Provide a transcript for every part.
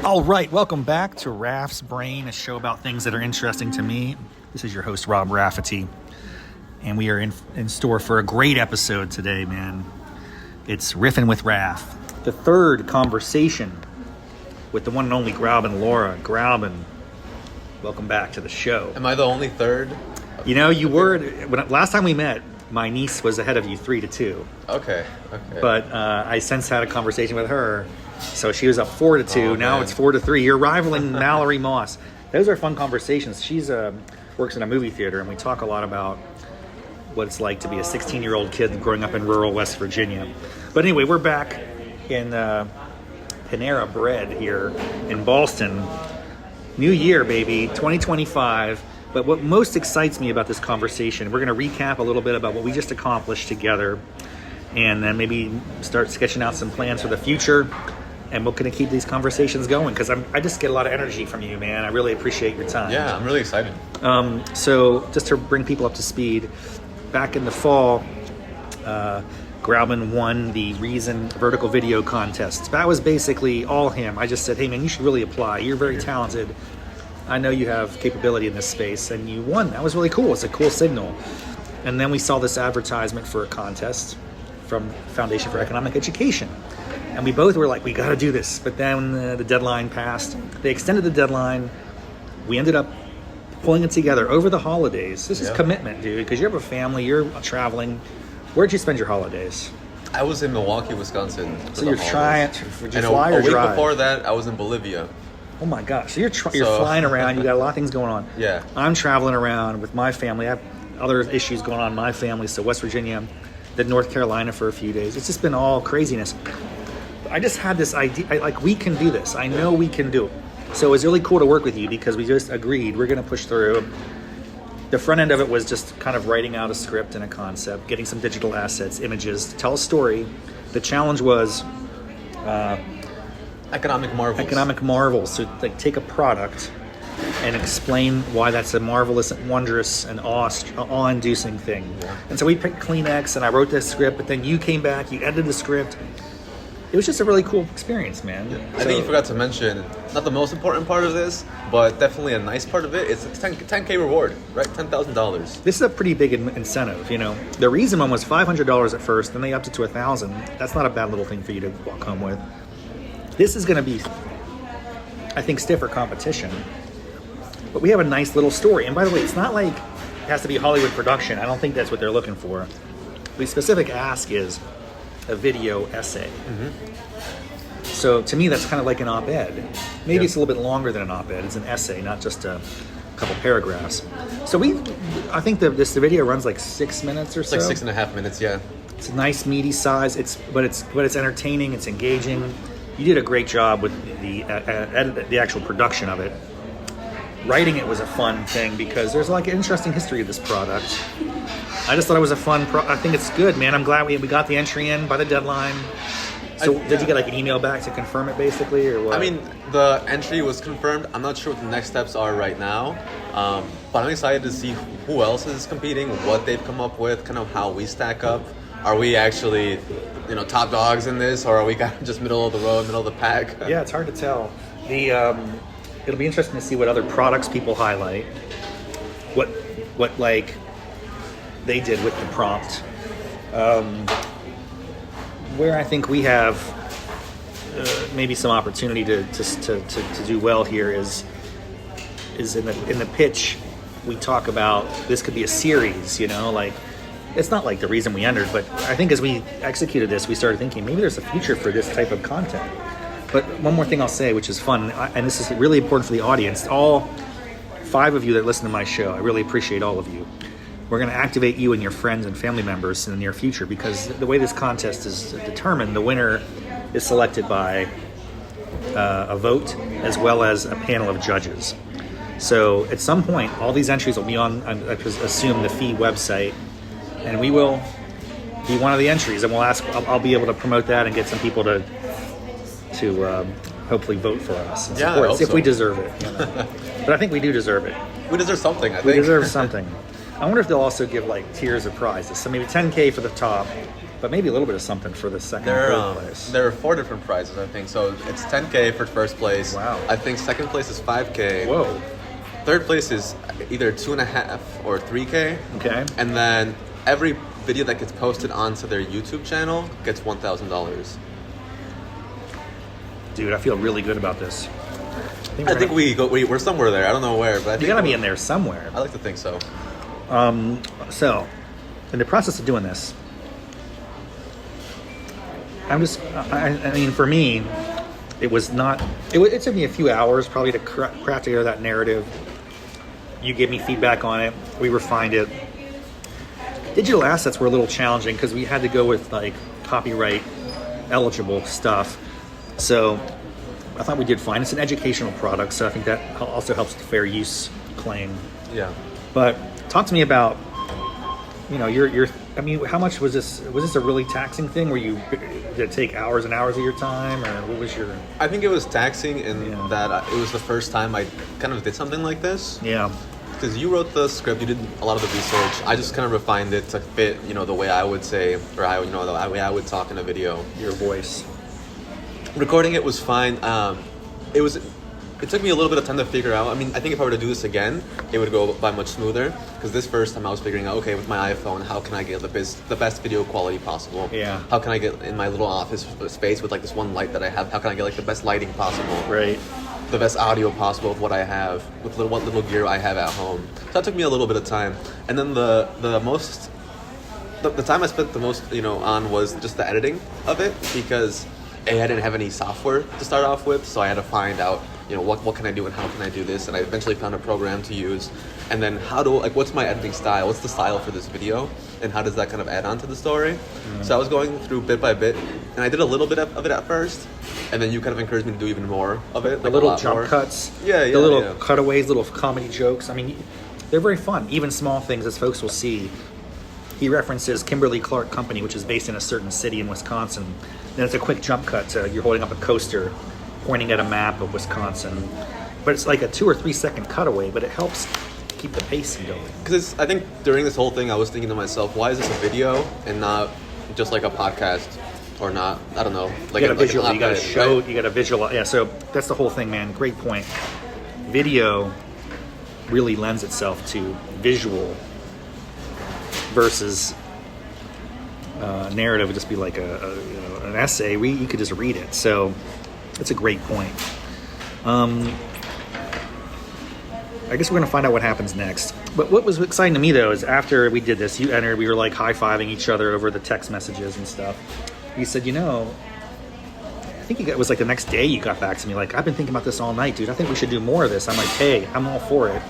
All right, welcome back to Raff's Brain, a show about things that are interesting to me. This is your host, Rob Raffety, and we are in store for a great episode today, man. It's Riffin with Raff, the third conversation with the one and only Grauben Lara. Grauben, welcome back to the show. Am I the only third? You know, you were, last time we met, my niece was ahead of you 3-2. Okay. But I since had a conversation with her. So she was up 4-2. Oh, now man. It's 4-3. You're rivaling Mallory Moss. Those are fun conversations. She's works in a movie theater, and we talk a lot about what it's like to be a 16-year-old kid growing up in rural West Virginia. But anyway, we're back in Panera Bread here in Boston. New year, baby, 2025. But what most excites me about this conversation, we're going to recap a little bit about what we just accomplished together, and then maybe start sketching out some plans for the future. And we're going to keep these conversations going because I just get a lot of energy from you, man. I really appreciate your time. Yeah, I'm really excited. So just to bring people up to speed, back in the fall, Grauben won the Reason Vertical Video Contest. That was basically all him. I just said, hey, man, you should really apply. You're very talented. I know you have capability in this space. And you won. That was really cool. It's a cool signal. And then we saw this advertisement for a contest from Foundation for Economic Education. And we both were like, we got to do this. But then the deadline passed. They extended the deadline. We ended up pulling it together over the holidays. This is commitment, dude, because you have a family, you're traveling. Where'd you spend your holidays? I was in Milwaukee, Wisconsin. So you're trying to fly or a week drive? Before that, I was in Bolivia. Oh my gosh. So you're flying around. You got a lot of things going on. Yeah. I'm traveling around with my family. I have other issues going on in my family. So West Virginia, then North Carolina for a few days. It's just been all craziness. I just had this idea, like, we can do this. I know we can do it. So it was really cool to work with you because we just agreed we're going to push through. The front end of it was just kind of writing out a script and a concept, getting some digital assets, images, to tell a story. The challenge was Economic marvels. So like take a product and explain why that's a marvelous, wondrous, and awe-inducing thing. Yeah. And so we picked Kleenex, and I wrote this script, but then you came back, you edited the script. It was just a really cool experience, man. Yeah. I think you forgot to mention, not the most important part of this, but definitely a nice part of it, it's a 10K reward, right? $10,000. This is a pretty big incentive, you know. The reason one was $500 at first, then they upped it to $1,000. That's not a bad little thing for you to walk home with. This is going to be, I think, stiffer competition. But we have a nice little story. And by the way, it's not like it has to be Hollywood production. I don't think that's what they're looking for. The specific ask is a video essay. Mm-hmm. So to me, that's kind of like an op-ed. Maybe it's a little bit longer than an op-ed. It's an essay, not just a couple paragraphs. So I think the video runs like 6 minutes or so. It's like 6.5 minutes, yeah. It's a nice meaty size. But it's entertaining. It's engaging. You did a great job with the actual production of it. Writing it was a fun thing because there's like an interesting history of this product. I just thought it was a fun I think it's good, man. I'm glad we got the entry in by the deadline. So did you get like an email back to confirm it basically, or what? I mean, the entry was confirmed. I'm not sure what the next steps are right now. But I'm excited to see who else is competing, what they've come up with, kind of how we stack up. Are we actually, top dogs in this, or are we kind of just middle of the road, middle of the pack? Yeah, it's hard to tell. It'll be interesting to see what other products people highlight. What like they did with the prompt. Where I think we have maybe some opportunity to do well here is in the pitch. We talk about this could be a series, like it's not like the reason we entered, but I think as we executed this, we started thinking maybe there's a future for this type of content. But one more thing I'll say, which is fun, and this is really important for the audience, all 5 of you that listen to my show, I really appreciate all of you. We're going to activate you and your friends and family members in the near future because the way this contest is determined, the winner is selected by a vote as well as a panel of judges. So at some point, all these entries will be on, I assume, the FEE website, and we will be one of the entries, and I'll be able to promote that and get some people to hopefully vote for us and support us if we deserve it. But I think we do deserve it. We deserve something, I think. We deserve something. I wonder if they'll also give like tiers of prizes. So maybe $10K for the top, but maybe a little bit of something for the second There, and third place. there are 4 different prizes, I think. So it's 10K for first place. Wow. I think second place is 5K. Whoa. Third place is either 2.5 or 3K. Okay. And then every video that gets posted onto their YouTube channel gets $1,000. Dude, I feel really good about this. I think we're somewhere there. I don't know where, but I think you gotta be in there somewhere. I like to think so. So, in the process of doing this, I mean, for me, it was not, it took me a few hours probably to craft together that narrative. You gave me feedback on it. We refined it. Digital assets were a little challenging because we had to go with like copyright eligible stuff. So I thought we did fine. It's an educational product, so I think that also helps the fair use claim. Yeah. But talk to me about, you know, your. I mean, how much was this? Was this a really taxing thing? Did it take hours and hours of your time, or what was your? I think it was taxing in that it was the first time I kind of did something like this. Yeah. Because you wrote the script, you did a lot of the research. I just kind of refined it to fit, you know, the way I would say, or the way I would talk in a video. Your voice. Recording it was fine. It took me a little bit of time to figure out. I mean, I think if I were to do this again, it would go by much smoother. Because this first time I was figuring out, okay, with my iPhone, how can I get the best video quality possible? Yeah. How can I get in my little office space with like this one light that I have? How can I get like the best lighting possible? Right. The best audio possible with what I have, with what little gear I have at home. So that took me a little bit of time. And then the time I spent the most, you know, on was just the editing of it, because I didn't have any software to start off with, so I had to find out, you know, what can I do and how can I do this, and I eventually found a program to use. And then what's my editing style? What's the style for this video? And how does that kind of add on to the story? Mm-hmm. So I was going through bit by bit, and I did a little bit of it at first, and then you kind of encouraged me to do even more of it. The little jump cuts. Yeah, the little cutaways, little comedy jokes. I mean, they're very fun. Even small things, as folks will see. He references Kimberly-Clark Company, which is based in a certain city in Wisconsin. Then it's a quick jump cut to you're holding up a coaster, pointing at a map of Wisconsin. But it's like a 2 or 3 second cutaway, but it helps keep the pacing going. Because I think during this whole thing, I was thinking to myself, why is this a video and not just like a podcast, or not? I don't know. Like you got to visual. You got to right? show. You got to visualize. Yeah. So that's the whole thing, man. Great point. Video really lends itself to visual versus narrative would just be like an essay. You could just read it. So that's a great point. I guess we're going to find out what happens next. But what was exciting to me, though, is after we did this, you entered, we were like high-fiving each other over the text messages and stuff. You said, you know, I think it was like the next day you got back to me, like, I've been thinking about this all night, dude. I think we should do more of this. I'm like, hey, I'm all for it.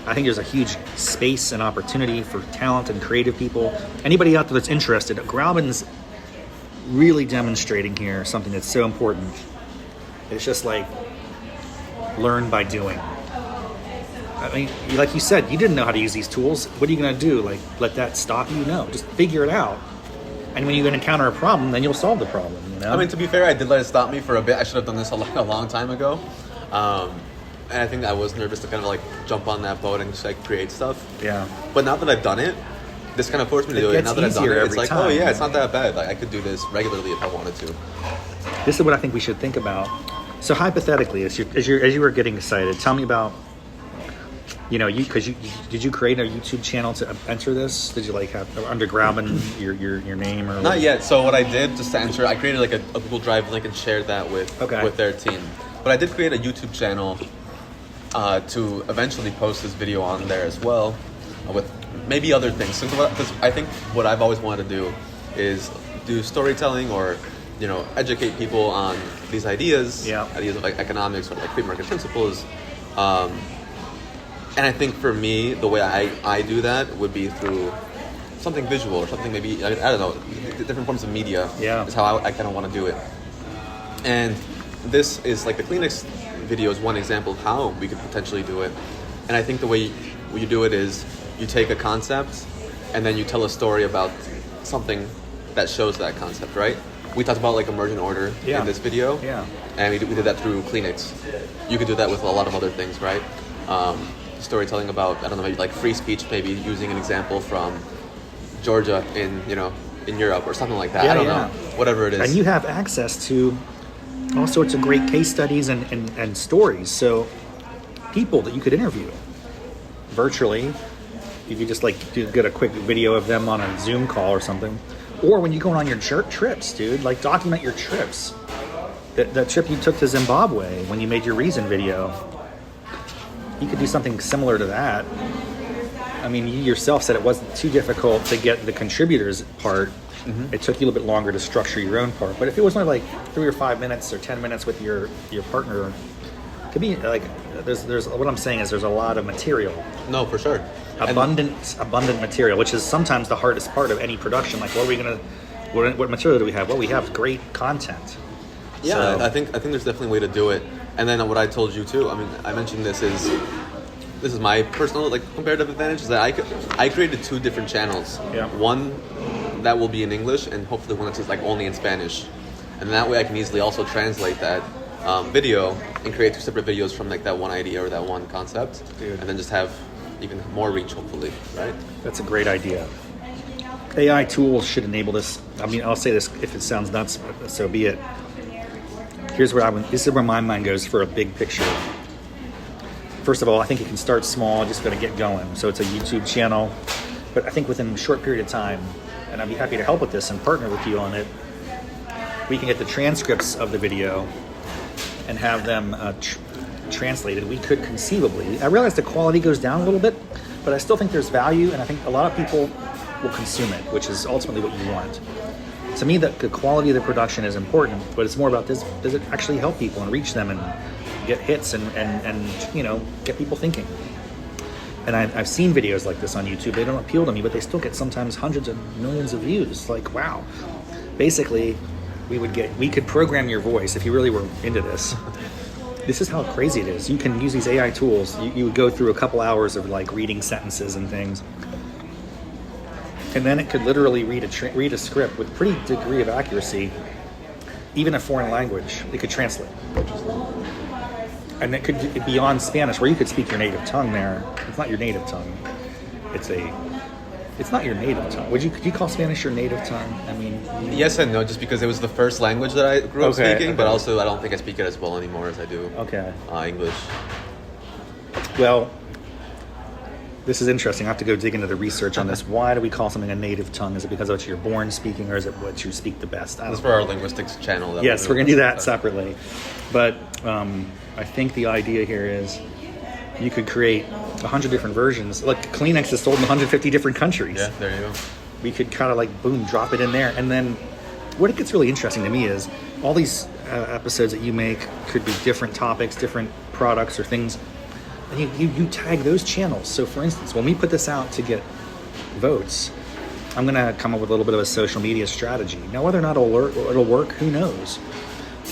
I think there's a huge space and opportunity for talent and creative people. Anybody out there that's interested, Grauben's really demonstrating here something that's so important. It's just like, learn by doing. I mean, like you said, you didn't know how to use these tools. What are you going to do? Like, let that stop you? No, just figure it out. And when you encounter a problem, then you'll solve the problem, you know? I mean, to be fair, I did let it stop me for a bit. I should have done this a long time ago. And I think I was nervous to kind of like jump on that boat and just like create stuff. Yeah. But now that I've done it, this kind of forced me to do it. Now that I've done it, it's like, time, oh yeah, it's not that bad. Like I could do this regularly if I wanted to. This is what I think we should think about. So hypothetically, as you were getting excited, tell me about, you know, did you create a YouTube channel to enter this? Did you like have under Grauben your name or? Not yet. So what I did just to enter, I created like a Google Drive link and shared that with their team. But I did create a YouTube channel to eventually post this video on there as well, with maybe other things. Because I think what I've always wanted to do is do storytelling or, you know, educate people on these ideas of like economics or like free market principles. And I think for me, the way I do that would be through something visual or something maybe, I don't know, different forms of media is how I kind of want to do it. And this is like the Kleenex video is one example of how we could potentially do it. And I think the way you do it is you take a concept and then you tell a story about something that shows that concept, right? We talked about like emergent order in this video. Yeah. And we did that through Kleenex. You could do that with a lot of other things, right? Storytelling about, I don't know, maybe like free speech, maybe using an example from Georgia in, you know, in Europe or something like that. I don't know. Whatever it is. And you have access to all sorts of great case studies and stories. So people that you could interview virtually, you could just like get a quick video of them on a Zoom call or something. Or when you go on your trips, dude, like document your trips. The trip you took to Zimbabwe when you made your Reason video, you could do something similar to that. I mean, you yourself said it wasn't too difficult to get the contributors part. It took you a little bit longer to structure your own part. But if it was only like 3 or 5 minutes or 10 minutes with your partner, it could be like, there's what I'm saying is there's a lot of material. No, for sure. Abundant material, which is sometimes the hardest part of any production. Like, what material do we have? Well, we have great content. Yeah, so, I think there's definitely a way to do it. And then what I told you too, I mean, I mentioned this is my personal like comparative advantage, is that I created 2 different channels. Yeah. One that will be in English, and hopefully one that's like only in Spanish. And that way I can easily also translate that video and create 2 separate videos from like that one idea or that one concept. Dude. And then just have even more reach, hopefully, right? That's a great idea. AI tools should enable this. I mean, I'll say this, if it sounds nuts, so be it. This is where my mind goes for a big picture. First of all, I think it can start small, just going to get going. So it's a YouTube channel. But I think within a short period of time, and I'd be happy to help with this and partner with you on it, we can get the transcripts of the video and have them translated. We could conceivably, I realize the quality goes down a little bit, but I still think there's value, and I think a lot of people will consume it, which is ultimately what you want. To me, the quality of the production is important, but it's more about does it actually help people and reach them and get hits and you know, get people thinking. And I've seen videos like this on YouTube. They don't appeal to me, but they still get sometimes hundreds of millions of views. Like, wow. Basically, we could program your voice if you really were into this. This is how crazy it is. You can use these AI tools. You would go through a couple hours of like reading sentences and things. And then it could literally read a script with pretty degree of accuracy, even a foreign language. It could translate. And it could be beyond Spanish, where you could speak your native tongue there. It's not your native tongue. It's not your native tongue. Could you call Spanish your native tongue? I mean... Yes and no, just because it was the first language that I grew up speaking, but also I don't think I speak it as well anymore as I do English. Well, this is interesting. I have to go dig into the research on this. Why do we call something a native tongue? Is it because of what you're born speaking, or is it what you speak the best? That's for our linguistics channel. Yes, we're going to do that separately. But I think the idea here is you could create 100 different versions. Like Kleenex is sold in 150 different countries. Yeah, there you go. We could kind of like, boom, drop it in there. And then what it gets really interesting to me is all these episodes that you make could be different topics, different products or things. And you tag those channels. So for instance, when we put this out to get votes, I'm going to come up with a little bit of a social media strategy. Now, whether or not it'll work, who knows?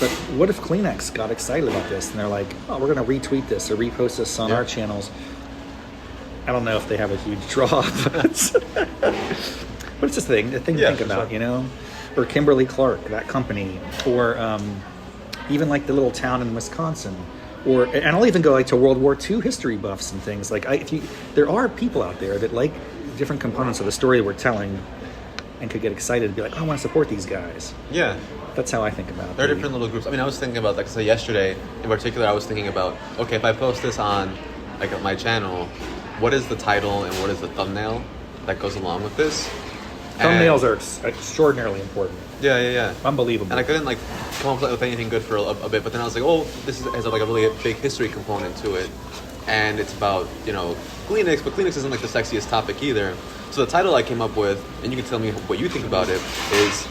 But what if Kleenex got excited about this and they're like, oh, we're going to retweet this or repost this on our channels? I don't know if they have a huge draw, but it's just a thing to think about, you know? Or Kimberly-Clark, that company, or even like the little town in Wisconsin. And I'll even go like to World War II history buffs and things. Like, there are people out there that like different components of the story we're telling and could get excited and be like, oh, I want to support these guys. Yeah. That's how I think about it. There are different little groups. I mean, I was thinking about, like I said yesterday, in particular, I was thinking about, okay, if I post this on like my channel, what is the title and what is the thumbnail that goes along with this? Thumbnails are extraordinarily important. Yeah. Unbelievable. And I couldn't like come up with anything good for a bit, but then I was like, oh, has like a really big history component to it, and it's about, you know, Kleenex, but Kleenex isn't like the sexiest topic either. So the title I came up with, and you can tell me what you think about it, is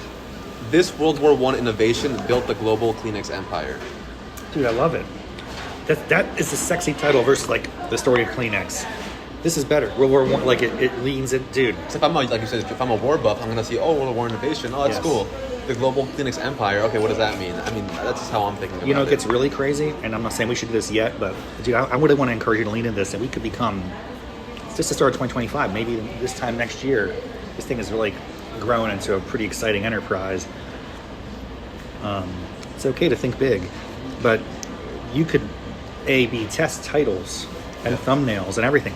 "This World War I Innovation Built the Global Kleenex Empire." Dude, I love it. That is a sexy title versus like the story of Kleenex. This is better. World War I, like it leans in, dude. So if I'm like you said, if I'm a war buff, I'm gonna see, oh, World War Innovation. Oh, that's cool. The Global Kleenex Empire. Okay, what does that mean? I mean, that's just how I'm thinking about it. You know, it gets really crazy, and I'm not saying we should do this yet, but dude, I would want to encourage you to lean into this, and we could become, just the start of 2025, maybe this time next year, this thing is really grown into a pretty exciting enterprise. It's okay to think big, but you could A/B test titles and thumbnails and everything.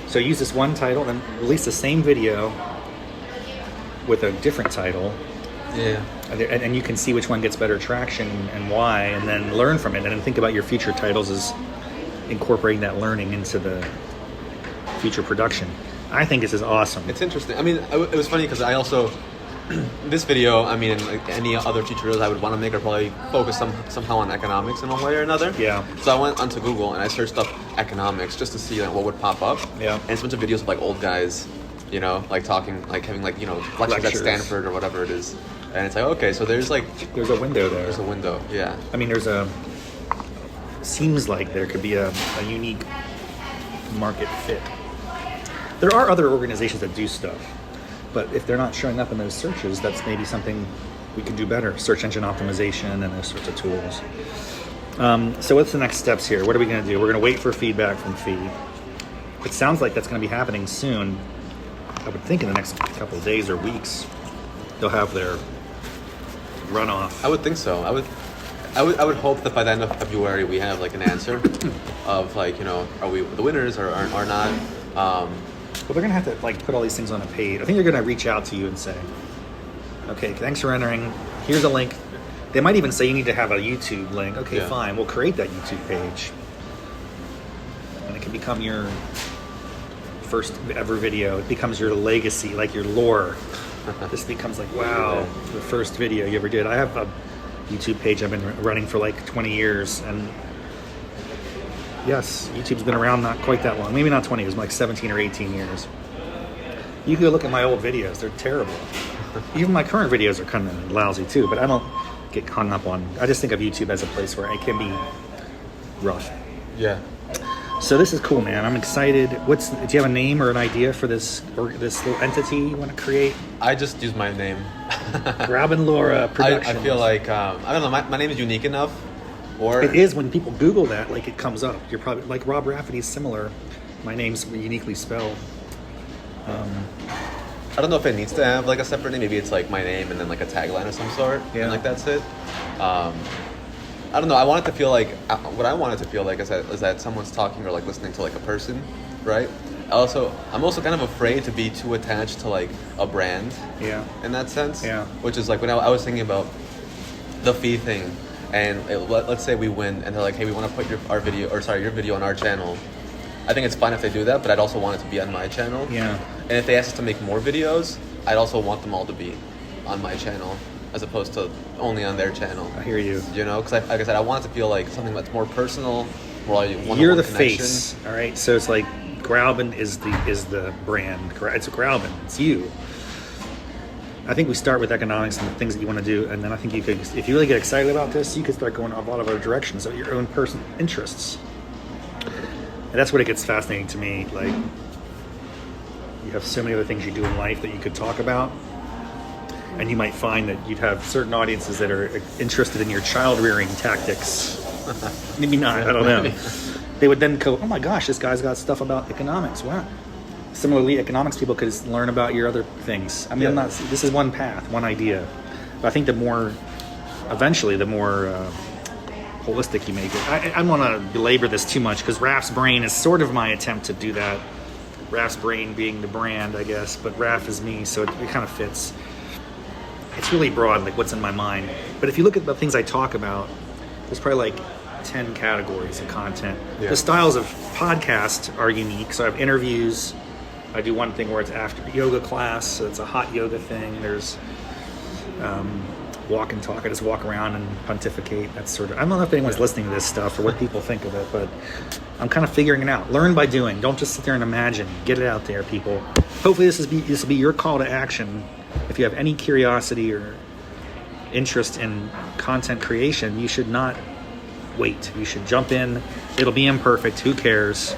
So use this one title and release the same video with a different title. Yeah. And you can see which one gets better traction and why, and then learn from it. And then think about your future titles as incorporating that learning into the future production. I think this is awesome. It's interesting. I mean, it was funny because I also, this video, I mean, like any other future videos I would want to make are probably focus somehow on economics in one way or another. Yeah. So I went onto Google and I searched up economics just to see like what would pop up. Yeah. And it's a bunch of videos of like old guys, you know, like talking, like having like, you know, lectures at Stanford or whatever it is. And it's like, okay, so there's a window there. There's a window, yeah. I mean, seems like there could be a unique market fit. There are other organizations that do stuff, but if they're not showing up in those searches, that's maybe something we can do better. Search engine optimization and those sorts of tools. So what's the next steps here? What are we going to do? We're going to wait for feedback from Fee. It sounds like that's going to be happening soon. I would think in the next couple of days or weeks, they'll have their runoff. I would think so. I would hope that by the end of February we have like an answer of like, you know, are we the winners or are not. Well, they're gonna have to like put all these things on a page. I think they're gonna reach out to you and say, okay, thanks for entering. Here's a link. They might even say you need to have a YouTube link. Okay, yeah. Fine. We'll create that YouTube page, and it can become your first ever video. It becomes your legacy, like your lore. This becomes like, wow, the first video you ever did. I have a YouTube page I've been running for like 20 years, and yes, YouTube's been around not quite that long. Maybe not 20, it was like 17 or 18 years. You can go look at my old videos, they're terrible. Even my current videos are kind of lousy too, but I don't get hung up on, I just think of YouTube as a place where it can be rough. Yeah. So this is cool, man. I'm excited. Do you have a name or an idea for this little entity you want to create? I just use my name. Grauben Lara Productions. I feel like, I don't know, my name is unique enough. Or it is when people Google that, like it comes up. You're probably, like Rob Raffety is similar. My name's uniquely spelled. I don't know if it needs to have like a separate name. Maybe it's like my name and then like a tagline of some sort. Yeah. And like that's it. I don't know. I want it to feel like what I want it to feel like is that someone's talking or like listening to like a person, right? I'm also kind of afraid to be too attached to like a brand. Yeah. In that sense. Yeah. Which is like when I was thinking about the fee thing, and let's say we win, and they're like, hey, we want to put your video on our channel. I think it's fine if they do that, but I'd also want it to be on my channel. Yeah. And if they ask us to make more videos, I'd also want them all to be on my channel, as opposed to only on their channel. I hear you. You know, because like I said, I want it to feel like something that's more personal, more like one-on-one You're the connection. face, all right? So it's like Grauben is the brand. It's Grauben. It's you. I think we start with economics and the things that you want to do, and then I think you could, if you really get excited about this, you could start going off a lot of other directions of your own personal interests. And that's what it gets fascinating to me. Like, you have so many other things you do in life that you could talk about, and you might find that you'd have certain audiences that are interested in your child rearing tactics. Maybe not, I don't know. They would then go, oh my gosh, this guy's got stuff about economics. Wow. Similarly, economics people could learn about your other things. I mean, this is one path, one idea. But I think the more holistic you make it. I don't want to belabor this too much because Raff's Brain is sort of my attempt to do that. Raff's Brain being the brand, I guess, but Raff is me, so it kind of fits. It's really broad, like what's in my mind. But if you look at the things I talk about, there's probably like 10 categories of content. Yeah. The styles of podcast are unique. So I have interviews. I do one thing where it's after yoga class, so it's a hot yoga thing. There's walk and talk. I just walk around and pontificate. That's sort of, I don't know if anyone's listening to this stuff or what people think of it, but I'm kind of figuring it out. Learn by doing. Don't just sit there and imagine. Get it out there, people. Hopefully this will be your call to action. If you have any curiosity or interest in content creation, you should not wait. You should jump in. It'll be imperfect. Who cares?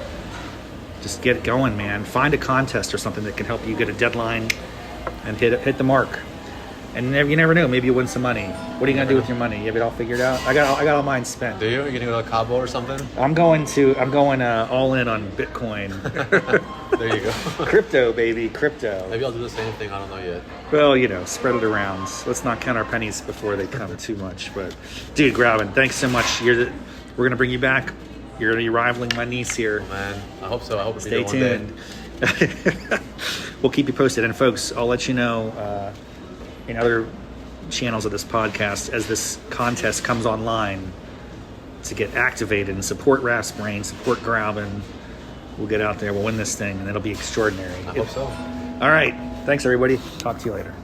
Just get it going, man. Find a contest or something that can help you get a deadline and hit the mark. And you never know. Maybe you win some money. What are you gonna do with your money? You have it all figured out? I got all mine spent. Do you? Are you gonna go to Cabo or something? I'm going all in on Bitcoin. There you go. Crypto, baby, crypto. Maybe I'll do the same thing. I don't know yet. Well, spread it around. Let's not count our pennies before they come too much. But, dude, Grauben, thanks so much. We're gonna bring you back. You're gonna be rivaling my niece here. Oh, man, I hope so. I hope Stay tuned. we'll keep you posted. And folks, I'll let you know in other channels of this podcast as this contest comes online to get activated and support Raff's brain, support Grauben. We'll get out there, we'll win this thing, and it'll be extraordinary. I hope so. All right. Thanks, everybody. Talk to you later.